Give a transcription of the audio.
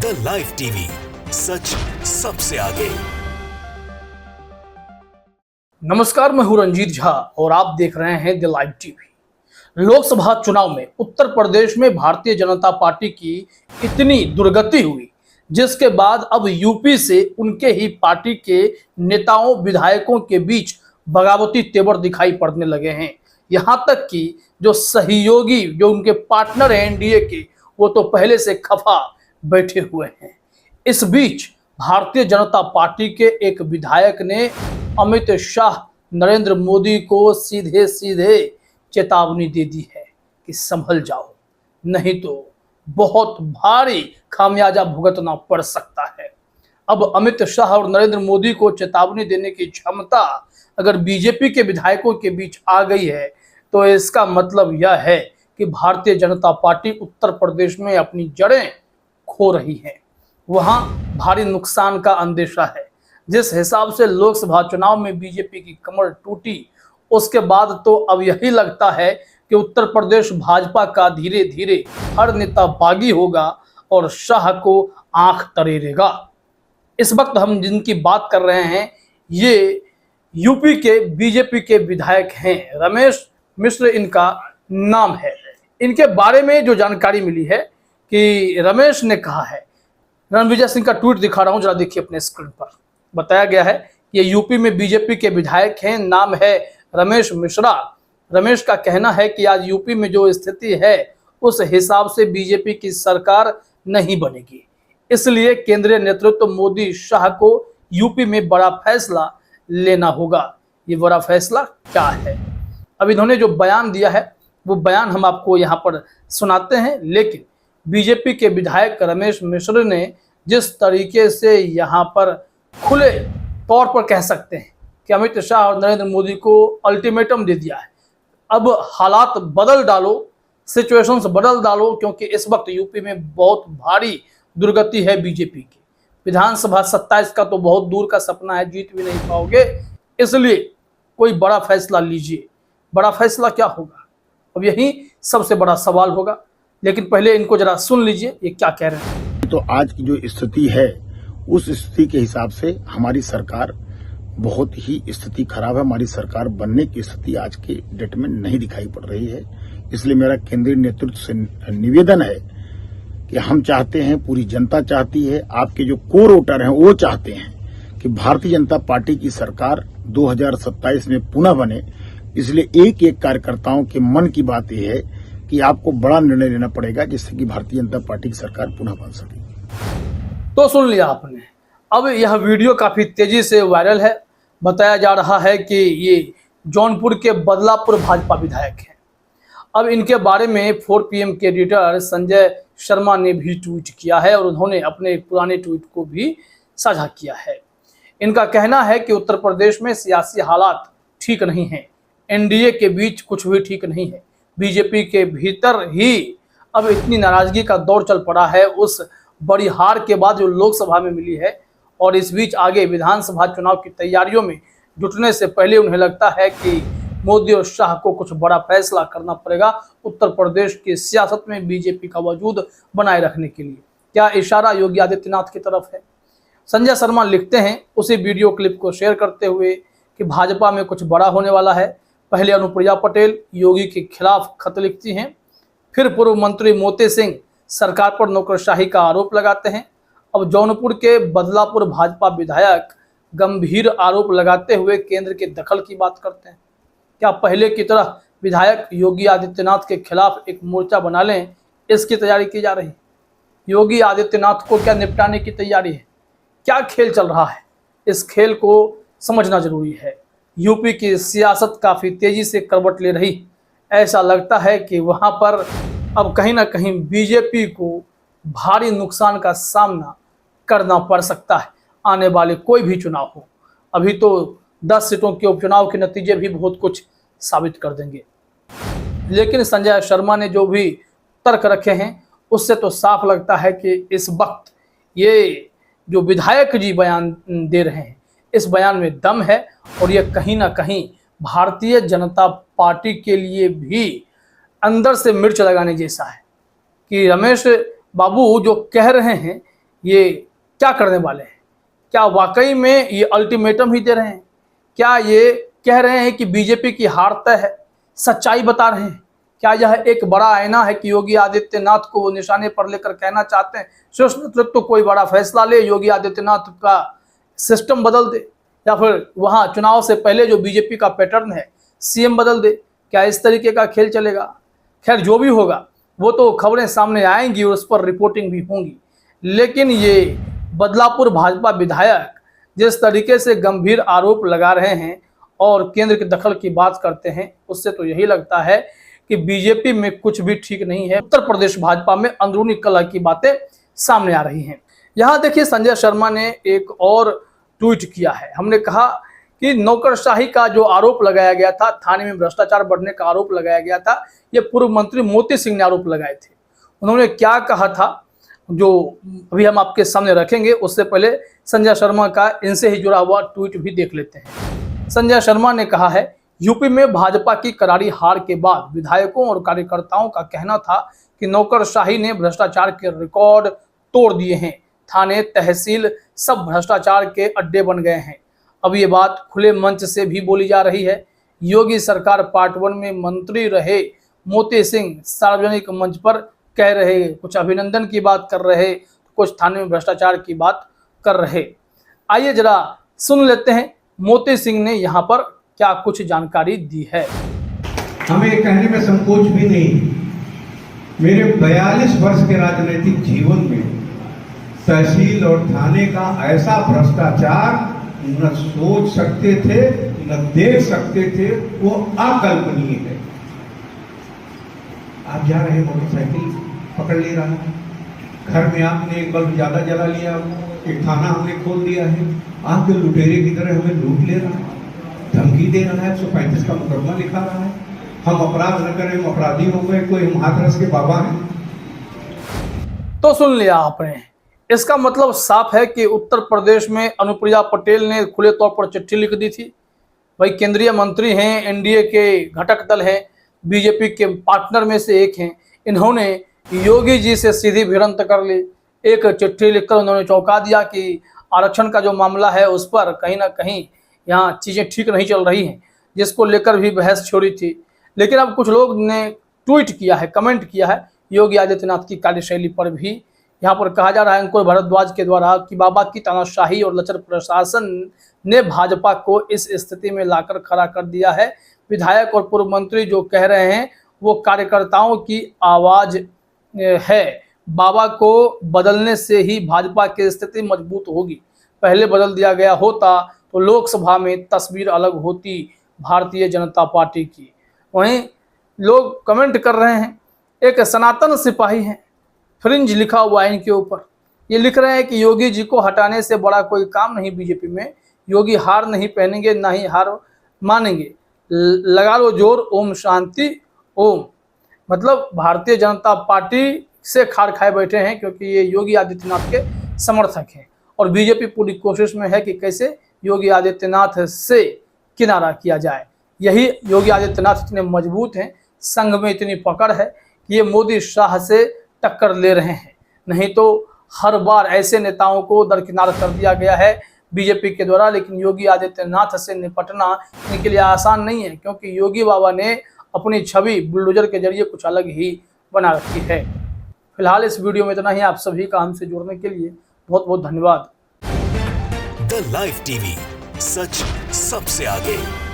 The live TV, सच सबसे आगे। नमस्कार, मैं हूं रंजीत झा और आप देख रहे हैं द लाइव टीवी। लोकसभा चुनाव में उत्तर प्रदेश में भारतीय जनता पार्टी की इतनी दुर्गति हुई, जिसके बाद अब यूपी से उनके ही पार्टी के नेताओं विधायकों के बीच बगावती तेवर दिखाई पड़ने लगे हैं। यहां तक कि जो सहयोगी, जो उनके पार्टनर हैं एनडीए के, वो तो पहले से खफा बैठे हुए हैं। इस बीच भारतीय जनता पार्टी के एक विधायक ने अमित शाह, नरेंद्र मोदी को सीधे सीधे चेतावनी दे दी है कि संभल जाओ, नहीं तो बहुत भारी खामियाजा भुगतना पड़ सकता है। अब अमित शाह और नरेंद्र मोदी को चेतावनी देने की क्षमता अगर बीजेपी के विधायकों के बीच आ गई है, तो इसका मतलब यह है कि भारतीय जनता पार्टी उत्तर प्रदेश में अपनी जड़ें खो रही है। वहां भारी नुकसान का अंदेशा है। जिस हिसाब से लोकसभा चुनाव में बीजेपी की कमर टूटी, उसके बाद तो अब यही लगता है कि उत्तर प्रदेश भाजपा का धीरे धीरे हर नेता बागी होगा और शाह को आंख तरेरेगा। इस वक्त हम जिनकी बात कर रहे हैं, ये यूपी के बीजेपी के विधायक हैं। रमेश मिश्र इनका नाम है। इनके बारे में जो जानकारी मिली है कि रमेश ने कहा है, रणविजय सिंह का ट्वीट दिखा रहा हूं, जरा देखिए अपने स्क्रीन पर। बताया गया है कि ये यूपी में बीजेपी के विधायक हैं, नाम है रमेश मिश्रा। रमेश का कहना है कि आज यूपी में जो स्थिति है, उस हिसाब से बीजेपी की सरकार नहीं बनेगी। इसलिए केंद्रीय नेतृत्व मोदी शाह को यूपी में बड़ा फैसला लेना होगा। ये बड़ा फैसला क्या है? अब इन्होंने जो बयान दिया है, वो बयान हम आपको यहाँ पर सुनाते हैं। लेकिन बीजेपी के विधायक रमेश मिश्र ने जिस तरीके से यहाँ पर खुले तौर पर कह सकते हैं कि अमित शाह और नरेंद्र मोदी को अल्टीमेटम दे दिया है, अब हालात बदल डालो, सिचुएशंस बदल डालो, क्योंकि इस वक्त यूपी में बहुत भारी दुर्गति है बीजेपी की। विधानसभा 27 का तो बहुत दूर का सपना है, जीत भी नहीं पाओगे। इसलिए कोई बड़ा फैसला लीजिए। बड़ा फैसला क्या होगा, अब यही सबसे बड़ा सवाल होगा। लेकिन पहले इनको जरा सुन लीजिए ये क्या कह रहे हैं। तो आज की जो स्थिति है, उस स्थिति के हिसाब से हमारी सरकार बहुत ही स्थिति खराब है। हमारी सरकार बनने की स्थिति आज के डेट में नहीं दिखाई पड़ रही है। इसलिए मेरा केंद्रीय नेतृत्व से निवेदन है कि हम चाहते हैं, पूरी जनता चाहती है, आपके जो कोर वोटर हैं वो चाहते हैं कि भारतीय जनता पार्टी की सरकार 2027 में पुनः बने। इसलिए एक एक कार्यकर्ताओं के मन की बात यह है कि आपको बड़ा निर्णय लेना पड़ेगा, जिससे कि भारतीय जनता पार्टी की सरकार पुनः बन सके। तो सुन लिया आपने। अब यह वीडियो काफी तेजी से वायरल है। बताया जा रहा है कि ये जौनपुर के बदलापुर भाजपा विधायक हैं। अब इनके बारे में 4 PM के एडिटर संजय शर्मा ने भी ट्वीट किया है और उन्होंने अपने पुराने ट्वीट को भी साझा किया है। इनका कहना है कि उत्तर प्रदेश में सियासी हालात ठीक नहीं हैं, एनडीए के बीच कुछ भी ठीक नहीं है। बीजेपी के भीतर ही अब इतनी नाराजगी का दौर चल पड़ा है उस बड़ी हार के बाद जो लोकसभा में मिली है। और इस बीच आगे विधानसभा चुनाव की तैयारियों में जुटने से पहले उन्हें लगता है कि मोदी और शाह को कुछ बड़ा फैसला करना पड़ेगा उत्तर प्रदेश की सियासत में बीजेपी का वजूद बनाए रखने के लिए। क्या इशारा योगी आदित्यनाथ की तरफ है? संजय शर्मा लिखते हैं उसी वीडियो क्लिप को शेयर करते हुए कि भाजपा में कुछ बड़ा होने वाला है। पहले अनुप्रिया पटेल योगी के खिलाफ खत लिखती हैं, फिर पूर्व मंत्री मोती सिंह सरकार पर नौकरशाही का आरोप लगाते हैं। अब जौनपुर के बदलापुर भाजपा विधायक गंभीर आरोप लगाते हुए केंद्र के दखल की बात करते हैं। क्या पहले की तरह विधायक योगी आदित्यनाथ के खिलाफ एक मोर्चा बना लें, इसकी तैयारी की जा रही है? योगी आदित्यनाथ को क्या निपटाने की तैयारी है? क्या खेल चल रहा है? इस खेल को समझना जरूरी है। यूपी की सियासत काफी तेजी से करवट ले रही। ऐसा लगता है कि वहां पर अब कहीं ना कहीं बीजेपी को भारी नुकसान का सामना करना पड़ सकता है आने वाले कोई भी चुनाव हो। अभी तो 10 सीटों के उपचुनाव के नतीजे भी बहुत कुछ साबित कर देंगे। लेकिन संजय शर्मा ने जो भी तर्क रखे हैं, उससे तो साफ लगता है कि इस वक्त ये जो विधायक जी बयान दे रहे हैं, इस बयान में दम है। और ये कहीं ना कहीं भारतीय जनता पार्टी के लिए भी अंदर से मिर्च लगाने जैसा है कि रमेश बाबू जो कह रहे हैं ये क्या करने वाले हैं? क्या वाकई में ये अल्टीमेटम ही दे रहे हैं? क्या ये कह रहे हैं कि बीजेपी की हार तय है? सच्चाई बता रहे हैं? क्या यह एक बड़ा आईना है कि योगी आदित्यनाथ को वो निशाने पर लेकर कहना चाहते हैं शीर्ष नेतृत्व तो कोई बड़ा फैसला ले, योगी आदित्यनाथ का सिस्टम बदल दे, या फिर वहां चुनाव से पहले जो बीजेपी का पैटर्न है सीएम बदल दे? क्या इस तरीके का खेल चलेगा? खैर, जो भी होगा वो तो खबरें सामने आएंगी और उस पर रिपोर्टिंग भी होंगी। लेकिन ये बदलापुर भाजपा विधायक जिस तरीके से गंभीर आरोप लगा रहे हैं और केंद्र के दखल की बात करते हैं, उससे तो यही लगता है कि बीजेपी में कुछ भी ठीक नहीं है। उत्तर प्रदेश भाजपा में अंदरूनी कलह की बातें सामने आ रही हैं। यहाँ देखिए, संजय शर्मा ने एक और ट्वीट किया है। हमने कहा कि नौकरशाही का जो आरोप लगाया गया था, थाने में भ्रष्टाचार बढ़ने का आरोप लगाया गया था, ये पूर्व मंत्री मोती सिंह ने आरोप लगाए थे। उन्होंने क्या कहा था जो अभी हम आपके सामने रखेंगे, उससे पहले संजय शर्मा का इनसे ही जुड़ा हुआ ट्वीट भी देख लेते हैं। संजय शर्मा ने कहा है, यूपी में भाजपा की करारी हार के बाद विधायकों और कार्यकर्ताओं का कहना था कि नौकरशाही ने भ्रष्टाचार के रिकॉर्ड तोड़ दिए हैं, थाने तहसील सब भ्रष्टाचार के अड्डे बन गए हैं। अब ये बात खुले मंच से भी बोली जा रही है। योगी सरकार पार्ट 1 में मंत्री रहे मोती सिंह सार्वजनिक मंच पर कह रहे, कुछ अभिनंदन की बात कर रहे, कुछ थाने में भ्रष्टाचार की बात कर रहे। आइए जरा सुन लेते हैं मोती सिंह ने यहाँ पर क्या कुछ जानकारी दी है। हमें कहने में संकोच भी नहीं, मेरे 42 वर्ष के राजनीतिक जीवन में तहसील और थाने का ऐसा भ्रष्टाचार न सोच सकते थे न देख सकते थे, वो अकल्पनीय है। आप जा रहे मोटरसाइकिल पकड़ ले रहा है, घर में आपने एक बल्ब ज्यादा जला लिया, एक थाना हमने खोल दिया है, आपके लुटेरे की तरह हमें लूट ले रहा है, धमकी दे रहा है, 135 का मुकदमा लिखा रहा है, हम अपराध न करें, हम अपराधी हो गए, कोई हम हाथरस के बाबा हैं। तो सुन लिया आपने, इसका मतलब साफ है कि उत्तर प्रदेश में अनुप्रिया पटेल ने खुले तौर पर चिट्ठी लिख दी थी। भाई, केंद्रीय मंत्री हैं, एनडीए के घटक दल हैं, बीजेपी के पार्टनर में से एक हैं, इन्होंने योगी जी से सीधी भिड़ंत कर ली। एक चिट्ठी लिखकर उन्होंने चौंका दिया कि आरक्षण का जो मामला है उस पर कहीं ना कहीं यहाँ चीज़ें ठीक नहीं चल रही हैं, जिसको लेकर भी बहस छोड़ी थी। लेकिन अब कुछ लोग ने ट्वीट किया है, कमेंट किया है योगी आदित्यनाथ की कार्यशैली पर भी। यहाँ पर कहा जा रहा है अंकुर भारद्वाज के द्वारा कि बाबा की तानाशाही और लचर प्रशासन ने भाजपा को इस स्थिति में लाकर खड़ा कर दिया है। विधायक और पूर्व मंत्री जो कह रहे हैं वो कार्यकर्ताओं की आवाज़ है। बाबा को बदलने से ही भाजपा की स्थिति मजबूत होगी। पहले बदल दिया गया होता तो लोकसभा में तस्वीर अलग होती भारतीय जनता पार्टी की। वहीं लोग कमेंट कर रहे हैं, एक सनातन सिपाही हैं, फ्रिंज लिखा हुआ है इनके ऊपर, ये लिख रहे हैं कि योगी जी को हटाने से बड़ा कोई काम नहीं बीजेपी में, योगी हार नहीं पहनेंगे ना ही हार मानेंगे, लगा लो जोर, ओम शांति ओम। मतलब भारतीय जनता पार्टी से खार खाए बैठे हैं क्योंकि ये योगी आदित्यनाथ के समर्थक हैं और बीजेपी पूरी कोशिश में है कि कैसे योगी आदित्यनाथ से किनारा किया जाए। यही योगी आदित्यनाथ इतने मजबूत हैं, संघ में इतनी पकड़ है कि ये मोदी शाह से टक्कर ले रहे हैं। नहीं तो हर बार ऐसे नेताओं को दरकिनार कर दिया गया है बीजेपी के द्वारा। लेकिन योगी आदित्यनाथ से निपटना इनके लिए आसान नहीं है क्योंकि योगी बाबा ने अपनी छवि बुलडोजर के जरिए कुछ अलग ही बना रखी है। फिलहाल इस वीडियो में इतना ही। आप सभी का हमसे जुड़ने के लिए बहुत बहुत धन्यवाद। द लाइव टीवी, सच सबसे आगे।